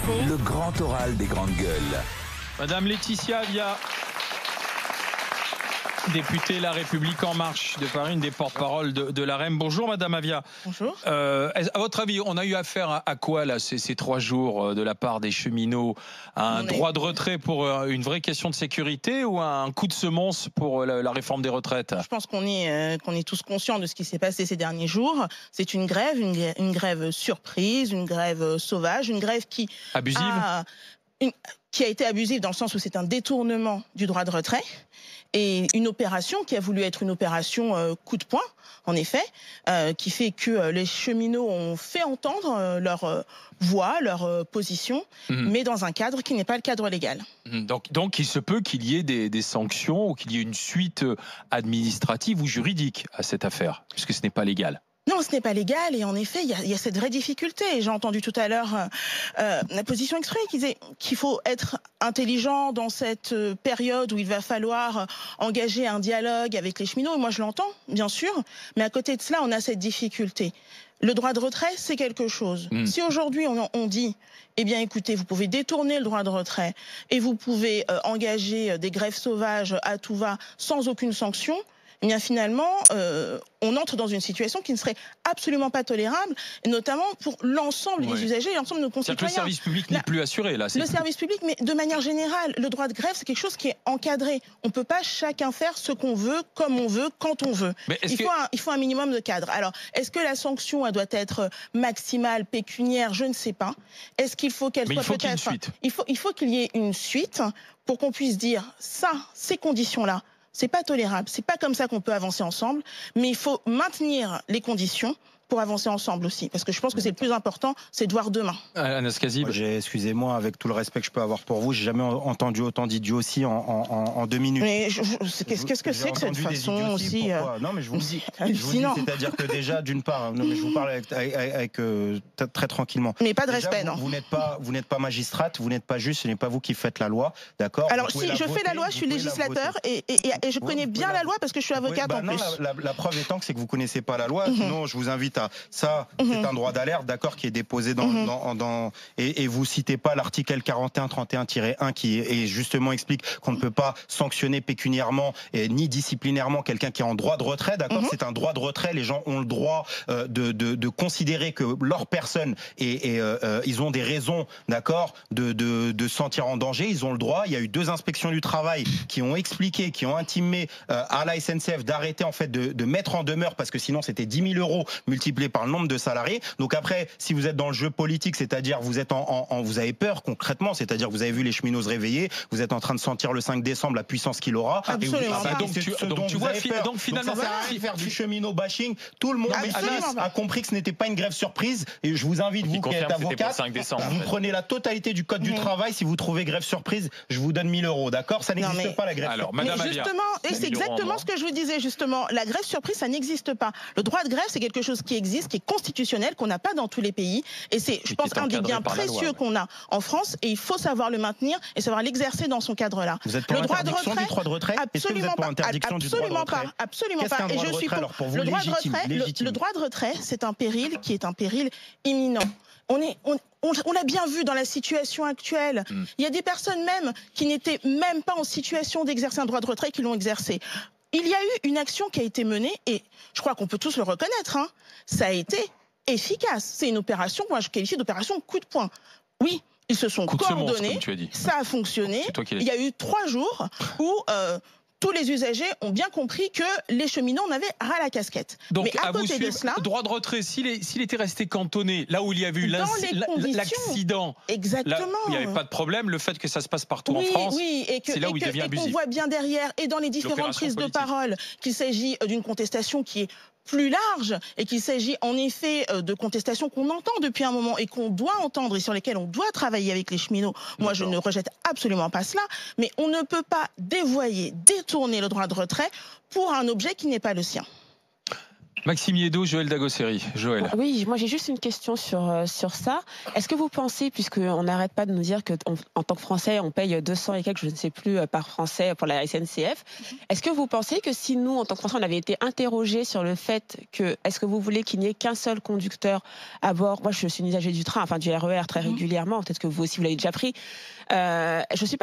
Le grand oral des grandes gueules. Madame Laetitia Avia, députée La République En Marche de Paris, une des porte-paroles de l'AREM. Bonjour Madame Avia. Bonjour. À votre avis, on a eu affaire à quoi là ces 3 jours de la part des cheminots? À un droit de retrait pour une vraie question de sécurité ou à un coup de semonce pour la réforme des retraites? Je pense qu'on est tous conscients de ce qui s'est passé ces derniers jours. C'est une grève surprise, une grève sauvage, une grève qui abusive. Qui a été abusive dans le sens où c'est un détournement du droit de retrait et une opération qui a voulu être une opération coup de poing, en effet, qui fait que les cheminots ont fait entendre leur voix, leur position, mais dans un cadre qui n'est pas le cadre légal. Donc il se peut qu'il y ait des sanctions ou qu'il y ait une suite administrative ou juridique à cette affaire, puisque ce n'est pas légal. Non, ce n'est pas légal et en effet, il y a cette vraie difficulté. J'ai entendu tout à l'heure la position exprimée qui disait qu'il faut être intelligent dans cette période où il va falloir engager un dialogue avec les cheminots. Et moi, je l'entends, bien sûr, mais à côté de cela, on a cette difficulté. Le droit de retrait, c'est quelque chose. Si aujourd'hui, on dit, eh bien, écoutez, vous pouvez détourner le droit de retrait et vous pouvez engager des grèves sauvages à tout va sans aucune sanction, eh bien finalement, on entre dans une situation qui ne serait absolument pas tolérable, et notamment pour l'ensemble des usagers et l'ensemble de nos concitoyens. Le service public n'est plus assuré, là. Le service public, mais de manière générale, le droit de grève, c'est quelque chose qui est encadré. On ne peut pas chacun faire ce qu'on veut, comme on veut, quand on veut. Il faut un minimum de cadre. Alors, est-ce que la sanction, elle doit être maximale, pécuniaire? Je ne sais pas. Est-ce qu'il faut qu'elle soit peut-être... Il faut qu'il y ait une suite pour qu'on puisse dire ça, ces conditions-là, c'est pas tolérable, c'est pas comme ça qu'on peut avancer ensemble, mais il faut maintenir les conditions pour avancer ensemble aussi, parce que je pense que c'est le plus important, c'est de voir demain. Anas Kazib. Excusez-moi, avec tout le respect que je peux avoir pour vous, j'ai jamais entendu autant d'idioties en 2 minutes. Mais qu'est-ce que c'est que cette façon aussi Non, mais je vous le dis. C'est-à-dire que déjà, d'une part, non, mais je vous parle avec très tranquillement. Mais pas de déjà, respect, non. Vous n'êtes pas magistrate, vous n'êtes pas juste, ce n'est pas vous qui faites la loi, d'accord? Alors si je fais la loi, je suis législateur et je connais bien la loi parce que je suis avocate en plus. La preuve étant que c'est que vous connaissez pas la loi, sinon je vous invite à ça. C'est un droit d'alerte, d'accord, qui est déposé et vous citez pas l'article L4131-1 qui justement explique qu'on ne peut pas sanctionner pécuniairement ni disciplinairement quelqu'un qui est en droit de retrait, d'accord. C'est un droit de retrait. Les gens ont le droit de considérer que leur personne et ils ont des raisons, d'accord, de se sentir en danger. Ils ont le droit. Il y a eu 2 inspections du travail qui ont expliqué, qui ont intimé à la SNCF d'arrêter en fait de mettre en demeure, parce que sinon c'était 10 000 € multiplié par le nombre de salariés. Donc après, si vous êtes dans le jeu politique, c'est-à-dire vous êtes vous avez peur concrètement, c'est-à-dire vous avez vu les cheminots se réveiller, vous êtes en train de sentir le 5 décembre la puissance qu'il aura. Absolument. Donc finalement, ça sert à rien de faire du cheminot bashing. Tout le monde a compris que ce n'était pas une grève surprise. Et je vous invite, vous qui êtes avocat, vous prenez la totalité du code du travail. Si vous trouvez grève surprise, je vous donne 1 000 €, d'accord? Ça n'existe pas, la grève surprise. Madame Avia, et c'est exactement ce que je vous disais justement. La grève surprise, ça n'existe pas. Le droit de grève, c'est quelque chose qui existe, qui est constitutionnel, qu'on n'a pas dans tous les pays. Et c'est, je pense, un des biens précieux qu'on a en France. Et il faut savoir le maintenir et savoir l'exercer dans son cadre-là. Vous êtes pour l'interdiction du droit de retrait? Absolument pas. Absolument pas. Absolument pas. Et je suis pour le droit de retrait. Le droit de retrait, c'est un péril qui est un péril imminent. On l'a bien vu dans la situation actuelle. Il y a des personnes même qui n'étaient même pas en situation d'exercer un droit de retrait qui l'ont exercé. Il y a eu une action qui a été menée et je crois qu'on peut tous le reconnaître. Ça a été efficace. C'est une opération, moi je qualifie d'opération coup de poing. Oui, ils se sont coordonnés, ça a fonctionné. Il y a eu 3 jours où tous les usagers ont bien compris que les cheminots en avaient ras la casquette. Donc, mais à côté de cela, droit de retrait, s'il était resté cantonné là où il y a eu l'accident, exactement, il n'y avait pas de problème. Le fait que ça se passe partout en France, c'est là où il devient abusif. On voit bien derrière et dans les différentes prises de parole qu'il s'agit d'une contestation qui est plus large et qu'il s'agit en effet de contestations qu'on entend depuis un moment et qu'on doit entendre et sur lesquelles on doit travailler avec les cheminots. Moi, je ne rejette absolument pas cela, mais on ne peut pas dévoyer, détourner le droit de retrait pour un objet qui n'est pas le sien. Maxime Yeddo, Joël Dagosseri. Joël. Oui, moi j'ai juste une question sur ça. Est-ce que vous pensez, puisqu'on n'arrête pas de nous dire qu'en tant que Français, on paye 200 et quelques, je ne sais plus, par Français pour la SNCF, est-ce que vous pensez que si nous, en tant que Français, on avait été interrogés sur le fait que, est-ce que vous voulez qu'il n'y ait qu'un seul conducteur à bord? Moi, je suis une usagère du train, enfin du RER très régulièrement, peut-être que vous aussi, vous l'avez déjà pris. Je suis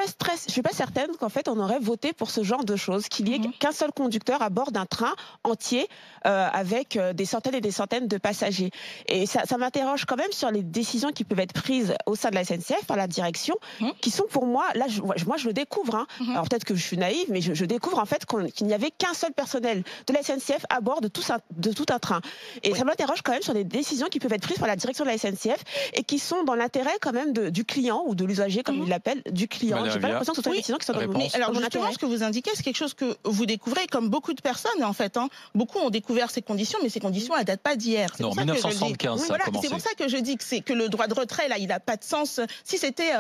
pas certaine qu'en fait, on aurait voté pour ce genre de choses, qu'il n'y ait qu'un seul conducteur à bord d'un train entier avec des centaines et des centaines de passagers. Et ça m'interroge quand même sur les décisions qui peuvent être prises au sein de la SNCF par la direction, qui sont pour moi, là, moi je le découvre. Alors peut-être que je suis naïve, mais je découvre en fait qu'il n'y avait qu'un seul personnel de la SNCF à bord de tout un train. Et ça m'interroge quand même sur les décisions qui peuvent être prises par la direction de la SNCF et qui sont dans l'intérêt quand même du client ou de l'usager, comme il l'appelle, du client. J'ai pas l'impression que ce soit des décisions qui sont dans le Mais alors justement, ce que vous indiquez, c'est quelque chose que vous découvrez, comme beaucoup de personnes en fait. Beaucoup ont découvert ces conditions, mais ces conditions, elles datent pas d'hier. Non, 1975, ça a commencé. C'est pour ça que je dis que le droit de retrait, là, il n'a pas de sens. Si c'était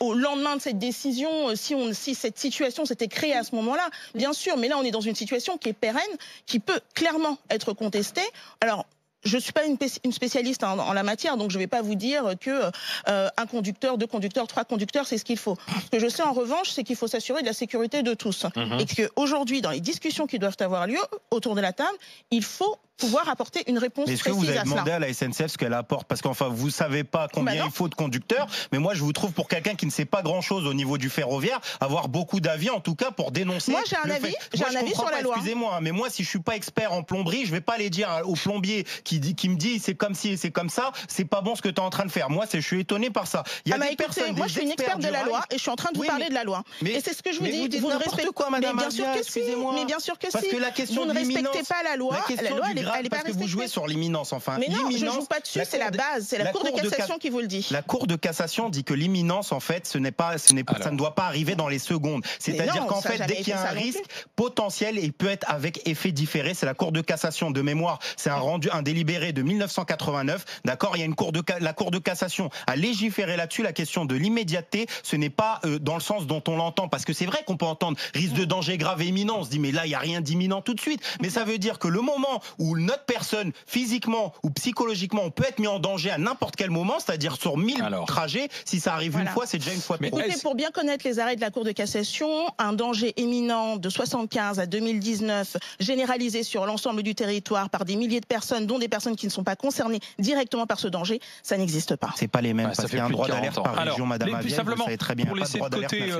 au lendemain de cette décision, si cette situation s'était créée à ce moment-là, bien sûr, mais là, on est dans une situation qui est pérenne, qui peut clairement être contestée. Alors, je ne suis pas une spécialiste en la matière, donc je ne vais pas vous dire que un conducteur, 2 conducteurs, 3 conducteurs, c'est ce qu'il faut. Ce que je sais en revanche, c'est qu'il faut s'assurer de la sécurité de tous. Et qu'aujourd'hui, dans les discussions qui doivent avoir lieu autour de la table, il faut pouvoir apporter une réponse précise à cela. Est-ce que vous avez demandé à la SNCF ce qu'elle apporte? Parce qu'enfin, vous savez pas combien il faut de conducteurs, mais moi je vous trouve, pour quelqu'un qui ne sait pas grand-chose au niveau du ferroviaire, avoir beaucoup d'avis en tout cas pour dénoncer. Moi j'ai un avis, sur la loi. Excusez-moi, mais moi si je suis pas expert en plomberie, je vais pas aller dire au plombier qui me dit c'est comme ci et c'est comme ça, c'est pas bon ce que tu es en train de faire. Moi je suis étonné par ça. Il y a des personnes, moi je suis une experte de la loi et je suis en train de vous parler de la loi. Et c'est ce que je vous dis. Vous ne respectez quoi, madame? Mais bien sûr que si. Mais bien sûr que si. Parce que la question vous ne respectez pas la loi. La loi elle est pas respectée. Sur l'imminence, enfin. Mais non, je joue pas dessus, c'est la base, c'est la Cour de cassation qui vous le dit. La Cour de cassation dit que l'imminence, en fait, ça ne doit pas arriver dans les secondes. C'est-à-dire qu'en fait, dès qu'il y a un risque potentiel, il peut être avec effet différé. C'est la Cour de cassation de mémoire. C'est un délibéré de 1989. D'accord, il y a la Cour de cassation a légiféré là-dessus. La question de l'immédiateté, ce n'est pas dans le sens dont on l'entend, parce que c'est vrai qu'on peut entendre risque de danger grave et imminent. On se dit mais là il y a rien d'imminent tout de suite. Mais ça veut dire que le moment où notre personne physiquement ou psychologiquement, on peut être mis en danger à n'importe quel moment, c'est-à-dire sur 1000 trajets. Si ça arrive une fois, c'est déjà une fois de trop. Écoutez, pour bien connaître les arrêts de la Cour de cassation, un danger imminent de 75 à 2019, généralisé sur l'ensemble du territoire par des milliers de personnes, dont des personnes qui ne sont pas concernées directement par ce danger, ça n'existe pas. C'est pas les mêmes, parce qu'il y a un droit d'alerte par région, madame Aviel, vous savez très bien, pour laisser de côté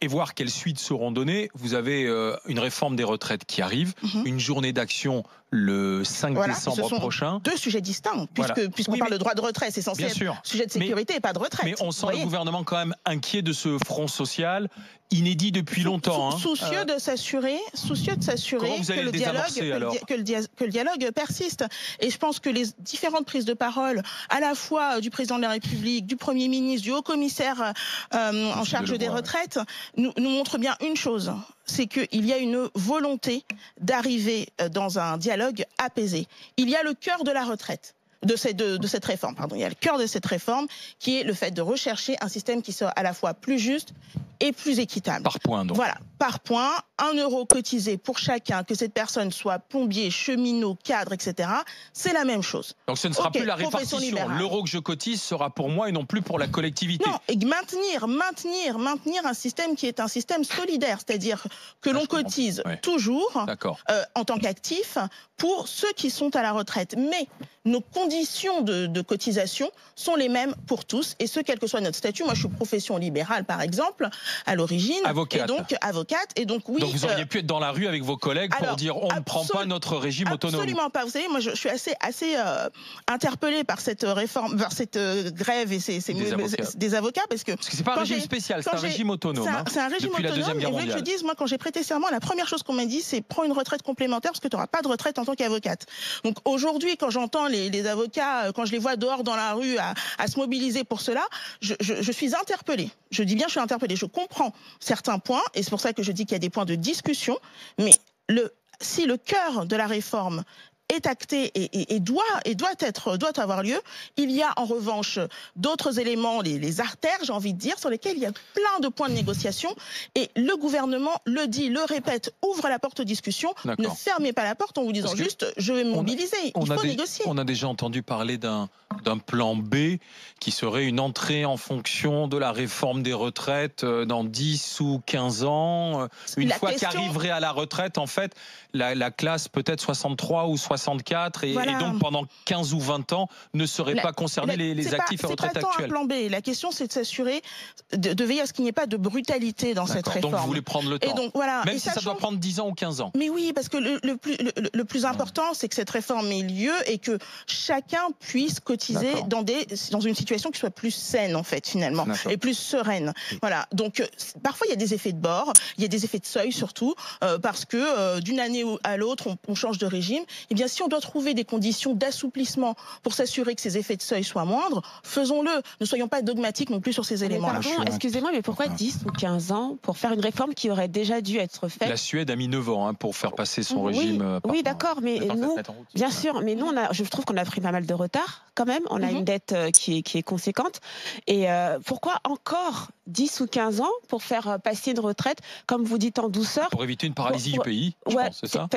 et voir quelles suites seront données, vous avez une réforme des retraites qui arrive, une journée d'action le 5 décembre prochain. 2 sujets distincts, puisqu'on parle de droit de retrait, c'est censé être sujet de sécurité et pas de retraite. Mais on sent le gouvernement quand même inquiet de ce front social, inédit depuis longtemps. Soucieux de s'assurer que le dialogue persiste. Et je pense que les différentes prises de parole, à la fois du président de la République, du Premier ministre, du haut-commissaire en charge des retraites, nous montrent bien une chose. C'est qu'il y a une volonté d'arriver dans un dialogue apaisé. Il y a le cœur de la retraite. De cette réforme, pardon. Il y a le cœur de cette réforme qui est le fait de rechercher un système qui soit à la fois plus juste et plus équitable. Par point, donc. Voilà, par point, 1 euro cotisé pour chacun, que cette personne soit plombier, cheminot, cadre, etc. C'est la même chose. Donc ce ne sera plus la répartition. L'euro que je cotise sera pour moi et non plus pour la collectivité. Non, et maintenir un système qui est un système solidaire, c'est-à-dire que l'on cotise toujours en tant qu'actif pour ceux qui sont à la retraite. Mais nos conditions de cotisation sont les mêmes pour tous, et ce, quel que soit notre statut. Moi, je suis profession libérale, par exemple, à l'origine. Avocate. Et donc, oui. Donc, vous auriez pu être dans la rue avec vos collègues pour dire on ne prend pas notre régime autonome. Absolument pas. Vous savez, moi, je suis assez interpellée par cette réforme, par cette grève et des avocats, parce que c'est pas un régime spécial, c'est un régime autonome. C'est un régime autonome. Et vous voulez que je dise, moi, quand j'ai prêté serment, la première chose qu'on m'a dit, c'est prends une retraite complémentaire parce que tu n'auras pas de retraite en tant qu'avocate. Donc aujourd'hui, quand j'entends les avocats, quand je les vois dehors dans la rue à se mobiliser pour cela, je suis interpellée. Je dis bien, je suis interpellée. Je comprends certains points, et c'est pour ça que je dis qu'il y a des points de discussion, mais si le cœur de la réforme est acté et doit avoir lieu. Il y a en revanche d'autres éléments, les artères, j'ai envie de dire, sur lesquels il y a plein de points de négociation. Et le gouvernement le dit, le répète, ouvre la porte aux discussions. Ne fermez pas la porte en vous disant juste je vais me mobiliser. Il faut négocier. On a déjà entendu parler d'un plan B qui serait une entrée en fonction de la réforme des retraites dans 10 ou 15 ans. Une fois qu'arriverait à la retraite, en fait, la classe peut-être 63 ou 64 et donc pendant 15 ou 20 ans ne seraient pas concernés les actifs et retraites actuels. C'est pas un plan B. La question, c'est de s'assurer, de veiller à ce qu'il n'y ait pas de brutalité dans cette réforme. Donc vous voulez prendre le temps. Et donc, voilà. Même si ça doit prendre 10 ans ou 15 ans. Mais oui, parce que le plus important, c'est que cette réforme ait lieu et que chacun puisse cotiser dans une situation qui soit plus saine, en fait, finalement, et plus sereine. Voilà. Donc, parfois, il y a des effets de bord, il y a des effets de seuil, surtout, parce que d'une année à l'autre, on change de régime. Eh bien, si on doit trouver des conditions d'assouplissement pour s'assurer que ces effets de seuil soient moindres, faisons-le. Ne soyons pas dogmatiques non plus sur ces éléments-là. Pardon, excusez-moi, mais pourquoi 10 ou 15 ans pour faire une réforme qui aurait déjà dû être faite? La Suède a mis 9 ans pour faire passer son régime. Oui, d'accord, mais nous, bien sûr, mais nous, je trouve qu'on a pris pas mal de retard quand même. On a une dette qui est conséquente. Et pourquoi encore 10 ou 15 ans pour faire passer une retraite, comme vous dites, en douceur? Pour éviter une paralysie du pays, je pense, c'est ça?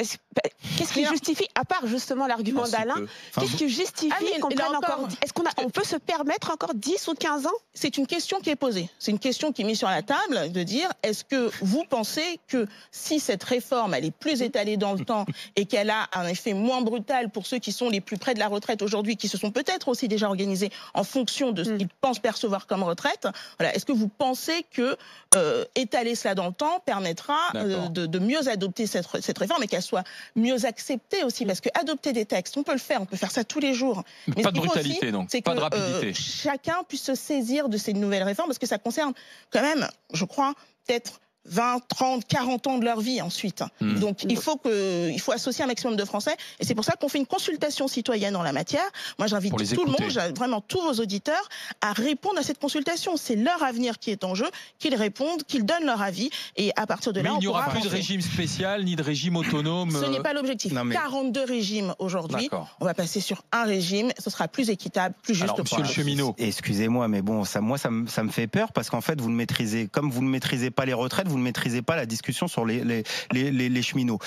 Qu'est-ce qui justifie, à part justement l'argument d'Alain, qu'est-ce qui justifie qu'on prenne encore... Est-ce qu'on peut se permettre encore 10 ou 15 ans? C'est une question qui est posée. C'est une question qui est mise sur la table, de dire, est-ce que vous pensez que si cette réforme, elle est plus étalée dans le temps et qu'elle a un effet moins brutal pour ceux qui sont les plus près de la retraite aujourd'hui, qui se sont peut-être aussi déjà organisés en fonction de ce qu'ils pensent percevoir comme retraite, voilà, est-ce que vous pensez que étaler cela dans le temps permettra de mieux adopter cette réforme et qu'elle soit mieux acceptée aussi? Parce que adopter des textes, on peut faire ça tous les jours. Mais pas de brutalité, donc, pas de rapidité. Chacun puisse se saisir de ces nouvelles réformes, parce que ça concerne quand même, je crois, peut-être 20, 30, 40 ans de leur vie ensuite. Donc il faut associer un maximum de Français, et c'est pour ça qu'on fait une consultation citoyenne en la matière. Moi j'invite tout le monde, vraiment tous vos auditeurs, à répondre à cette consultation. C'est leur avenir qui est en jeu, qu'ils répondent, qu'ils donnent leur avis, et à partir de là, il n'y aura plus de régime spécial ni de régime autonome. Ce n'est pas l'objectif. 42 régimes aujourd'hui. On va passer sur un régime, ce sera plus équitable, plus juste. Alors, monsieur le cheminot. Excusez-moi, mais bon, ça me fait peur, parce qu'en fait, comme vous ne maîtrisez pas les retraites, vous ne maîtrisez pas la discussion sur les cheminots.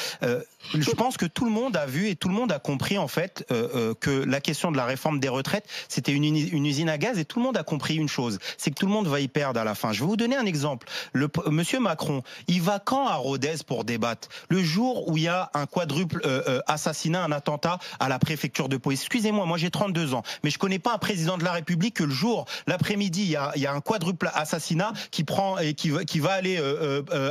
Je pense que tout le monde a vu et tout le monde a compris, en fait, que la question de la réforme des retraites, c'était une usine à gaz, et tout le monde a compris une chose, c'est que tout le monde va y perdre à la fin. Je vais vous donner un exemple. Monsieur Macron, il va quand à Rodez pour débattre? Le jour où il y a un quadruple assassinat, un attentat à la préfecture de police. Excusez-moi, moi j'ai 32 ans, mais je connais pas un président de la République que le jour, l'après-midi, il y a un quadruple assassinat qui va aller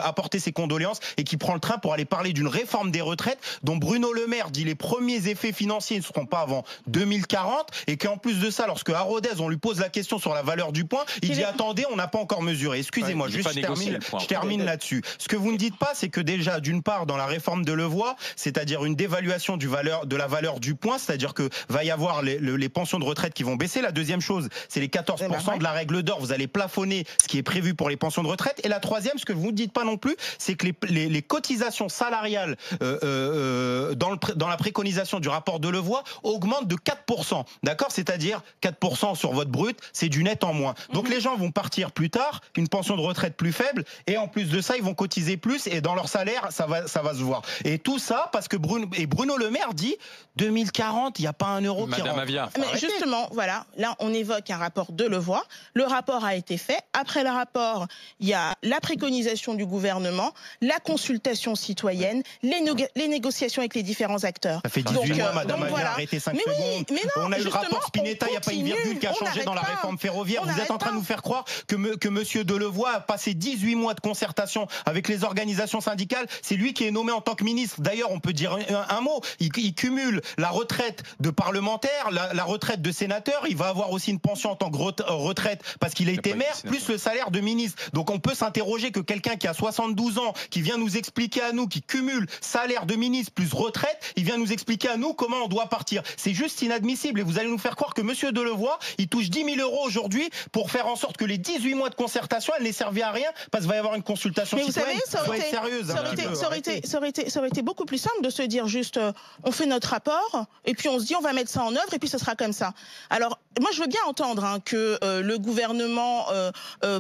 apporter ses condoléances et qui prend le train pour aller parler d'une réforme des retraites dont Bruno Le Maire dit les premiers effets financiers ne seront pas avant 2040, et qu'en plus de ça, lorsque à Rodez on lui pose la question sur la valeur du point, il dit attendez, on n'a pas encore mesuré. Excusez-moi, juste je termine là-dessus. Ce que vous ne dites pas, c'est que déjà, d'une part, dans la réforme de Levoy, c'est-à-dire une dévaluation de la valeur du point, c'est-à-dire que va y avoir les pensions de retraite qui vont baisser. La deuxième chose, c'est les 14% de la règle d'or. Vous allez plafonner ce qui est prévu pour les pensions de retraite. Et la troisième, ce que vous ne dites pas non plus, c'est que les cotisations salariales dans la préconisation du rapport de Levoy augmentent de 4%. D'accord? C'est-à-dire 4% sur votre brut, c'est du net en moins. Donc les gens vont partir plus tard, une pension de retraite plus faible, et en plus de ça, ils vont cotiser plus, et dans leur salaire, ça va se voir. Et tout ça parce que Bruno Le Maire dit 2040, il n'y a pas un euro qui rentre. Mais justement, voilà, là on évoque un rapport de Levoy. Le rapport a été fait. Après le rapport, il y a la préconisation du gouvernement, la consultation citoyenne, les négociations avec les différents acteurs. Ça fait 18 mois, madame a arrêté 5 secondes. Mais non, on a eu le rapport Spinetta, il n'y a pas une virgule qui a changé dans la réforme ferroviaire. Vous êtes en train de nous faire croire que monsieur Delevoye a passé 18 mois de concertation avec les organisations syndicales. C'est lui qui est nommé en tant que ministre. D'ailleurs, on peut dire un mot. Il cumule la retraite de parlementaire, la retraite de sénateur. Il va avoir aussi une pension en tant que retraite parce qu'il a été maire, plus le salaire de ministre. Donc on peut s'interroger que quelqu'un quelqu'un qui a 72 ans, qui vient nous expliquer à nous, qui cumule salaire de ministre plus retraite, il vient nous expliquer à nous comment on doit partir. C'est juste inadmissible et vous allez nous faire croire que monsieur Delevoye, il touche 10 000 euros aujourd'hui pour faire en sorte que les 18 mois de concertation, elle n'ait servi à rien parce qu'il va y avoir une consultation citoyenne. Mais vous savez, ça aurait été beaucoup plus simple de se dire juste, on fait notre rapport et puis on se dit on va mettre ça en œuvre et puis ce sera comme ça. Alors, moi je veux bien entendre que le gouvernement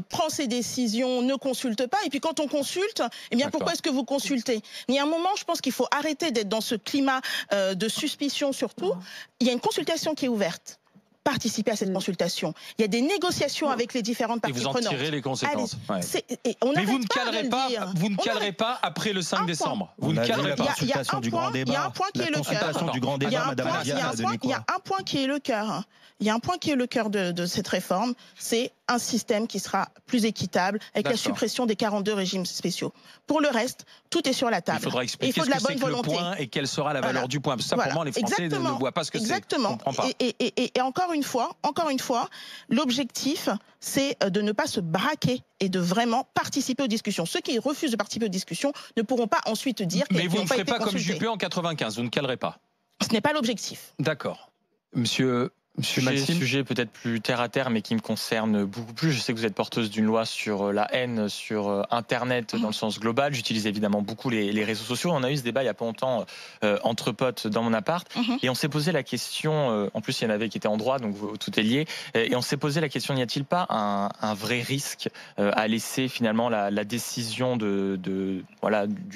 prend ses décisions, ne consulte pas et puis quand on consulte, eh bien pourquoi est-ce que vous consultez? Il y a un moment, je pense qu'il faut arrêter d'être dans ce climat de suspicion surtout. Il y a une consultation qui est ouverte. Participer à cette consultation. Il y a des négociations avec les différentes parties prenantes. Et vous en tirez les conséquences. Ouais. Mais vous ne calerez pas après le 5 décembre. Vous ne calerez pas. Il y a un point qui est le cœur. Il y a un point qui est le cœur. Il y a un point qui est le cœur de cette réforme, c'est un système qui sera plus équitable avec la suppression des 42 régimes spéciaux. Pour le reste, tout est sur la table. Il faudra expliquer ce que c'est que le point et quelle sera la valeur du point. Parce que ça, pour moi, les Français ne voient pas ce que c'est. Exactement. Et encore une fois, l'objectif, c'est de ne pas se braquer et de vraiment participer aux discussions. Ceux qui refusent de participer aux discussions ne pourront pas ensuite dire qu'ils n'ont pas été consultés. Mais vous ne ferez pas comme Juppé en 95, vous ne calerez pas. Ce n'est pas l'objectif. D'accord. Monsieur Maxime, sujet peut-être plus terre à terre, mais qui me concerne beaucoup plus. Je sais que vous êtes porteuse d'une loi sur la haine sur Internet dans le sens global. J'utilise évidemment beaucoup les réseaux sociaux. On a eu ce débat il y a pas longtemps entre potes dans mon appart, et on s'est posé la question. En plus, il y en avait qui étaient en droit, donc tout est lié. Et on s'est posé la question, n'y a-t-il pas un vrai risque à laisser finalement la décision du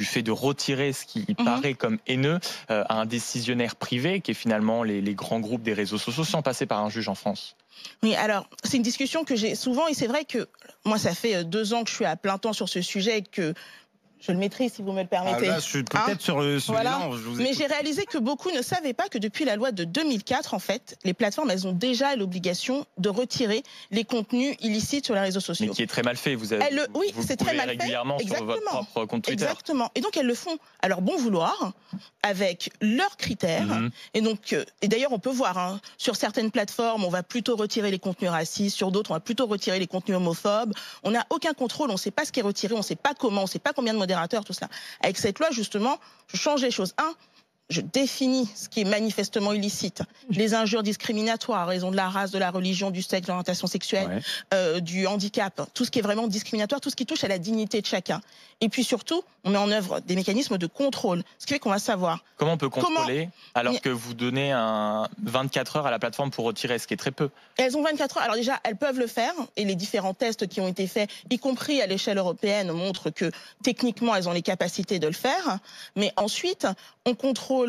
fait de retirer ce qui paraît comme haineux à un décisionnaire privé, qui est finalement les grands groupes des réseaux sociaux, sans passer par un juge en France? Oui, alors, c'est une discussion que j'ai souvent, et c'est vrai que moi, ça fait 2 ans que je suis à plein temps sur ce sujet et que je le maîtrise, si vous me le permettez. Là, je suis peut-être sur voilà. Mais j'ai réalisé que beaucoup ne savaient pas que depuis la loi de 2004, en fait, les plateformes, elles ont déjà l'obligation de retirer les contenus illicites sur les réseaux sociaux. Mais qui est très mal fait. Vous c'est très mal fait. Régulièrement sur votre propre compte Twitter. Exactement. Et donc, elles le font à leur bon vouloir, avec leurs critères. Et donc, et d'ailleurs, on peut voir, sur certaines plateformes, on va plutôt retirer les contenus racistes, sur d'autres, on va plutôt retirer les contenus homophobes. On n'a aucun contrôle, on ne sait pas ce qui est retiré, on ne sait pas comment, on ne sait pas combien de modérateurs, tout cela. Avec cette loi, justement, je change les choses. Je définis ce qui est manifestement illicite. Les injures discriminatoires à raison de la race, de la religion, du sexe, de l'orientation sexuelle, du handicap, tout ce qui est vraiment discriminatoire, tout ce qui touche à la dignité de chacun. Et puis surtout, on met en œuvre des mécanismes de contrôle, ce qui fait qu'on va savoir. Comment on peut contrôler alors que vous donnez 24 heures à la plateforme pour retirer, ce qui est très peu? Elles ont 24 heures. Alors déjà, elles peuvent le faire, et les différents tests qui ont été faits, y compris à l'échelle européenne, montrent que techniquement, elles ont les capacités de le faire. Mais ensuite, on contrôle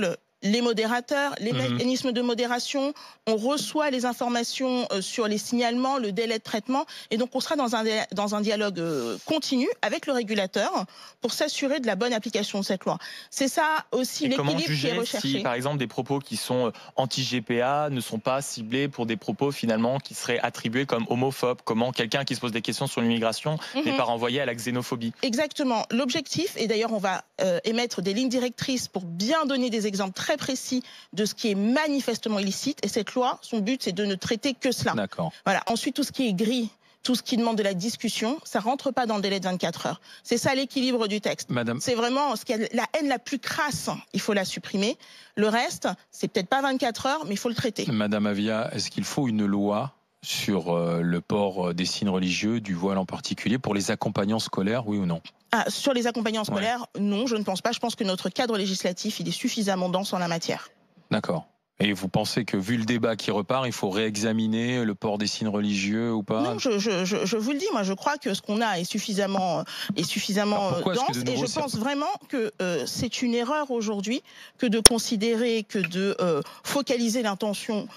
les modérateurs, les mécanismes de modération, on reçoit les informations sur les signalements, le délai de traitement, et donc on sera dans un dialogue continu avec le régulateur pour s'assurer de la bonne application de cette loi. C'est ça aussi l'équilibre qui est recherché. Si par exemple des propos qui sont anti-GPA ne sont pas ciblés pour des propos finalement qui seraient attribués comme homophobes, comment quelqu'un qui se pose des questions sur l'immigration n'est pas renvoyé à la xénophobie? Exactement. L'objectif, et d'ailleurs on va émettre des lignes directrices pour bien donner des exemples très précis de ce qui est manifestement illicite, et cette loi, son but, c'est de ne traiter que cela. D'accord. Voilà. Ensuite, tout ce qui est gris, tout ce qui demande de la discussion, ça rentre pas dans le délai de 24 heures. C'est ça l'équilibre du texte. C'est vraiment ce qui a la haine la plus crasse, il faut la supprimer. Le reste, c'est peut-être pas 24 heures, mais il faut le traiter. Madame Avia, est-ce qu'il faut une loi sur le port des signes religieux, du voile en particulier, pour les accompagnants scolaires, oui ou non? Sur les accompagnants scolaires, non, je ne pense pas. Je pense que notre cadre législatif, il est suffisamment dense en la matière. D'accord. Et vous pensez que, vu le débat qui repart, il faut réexaminer le port des signes religieux ou pas? Non, je vous le dis, moi je crois que ce qu'on a est suffisamment dense, et je pense vraiment que c'est une erreur aujourd'hui que de considérer que de focaliser l'attention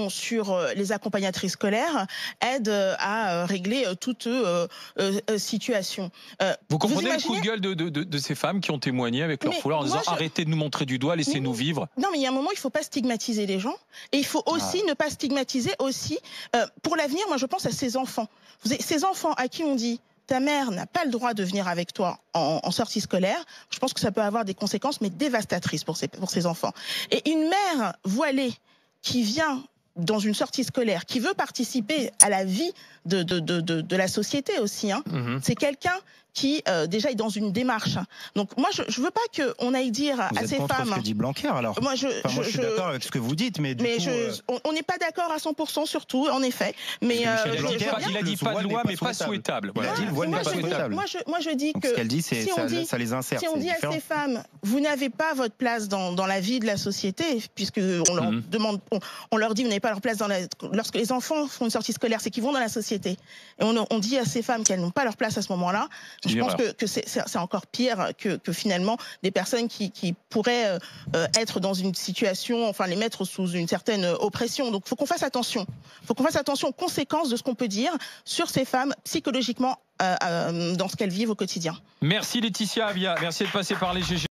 sur les accompagnatrices scolaires aide à régler toute situation. Vous comprenez le coup de gueule de ces femmes qui ont témoigné avec leur foulard en disant arrêtez de nous montrer du doigt, laissez-nous vivre? Non, mais il y a un moment, il faut pas stigmatiser les gens, et il faut aussi ne pas stigmatiser aussi pour l'avenir. Moi je pense à ces enfants, ces enfants à qui on dit ta mère n'a pas le droit de venir avec toi en sortie scolaire. Je pense que ça peut avoir des conséquences mais dévastatrices pour ces enfants. Et une mère voilée qui vient dans une sortie scolaire, qui veut participer à la vie de la société aussi, c'est quelqu'un qui déjà est dans une démarche. Donc moi, je veux pas qu'on aille dire vous à êtes ces contre femmes. ce que dit Blanquer alors. Moi, je suis d'accord avec ce que vous dites, mais du coup, on n'est pas d'accord à 100% sur tout, en effet. Mais il a dit pas de loi, mais pas souhaitable. Il a dit le voile n'est pas souhaitable. Moi, je dis que ce qu'elle dit, c'est ça les insère. Si on dit à ces femmes, vous n'avez pas votre place dans la vie de la société, puisque on leur demande, on leur dit, vous n'avez pas leur place lorsque les enfants font une sortie scolaire, c'est qu'ils vont dans la société. Et on dit à ces femmes qu'elles n'ont pas leur place à ce moment-là. Je pense que c'est encore pire que finalement des personnes qui pourraient être dans une situation, enfin les mettre sous une certaine oppression. Donc il faut qu'on fasse attention. Il faut qu'on fasse attention aux conséquences de ce qu'on peut dire sur ces femmes psychologiquement dans ce qu'elles vivent au quotidien. Merci Laetitia Avia, merci de passer par les GG.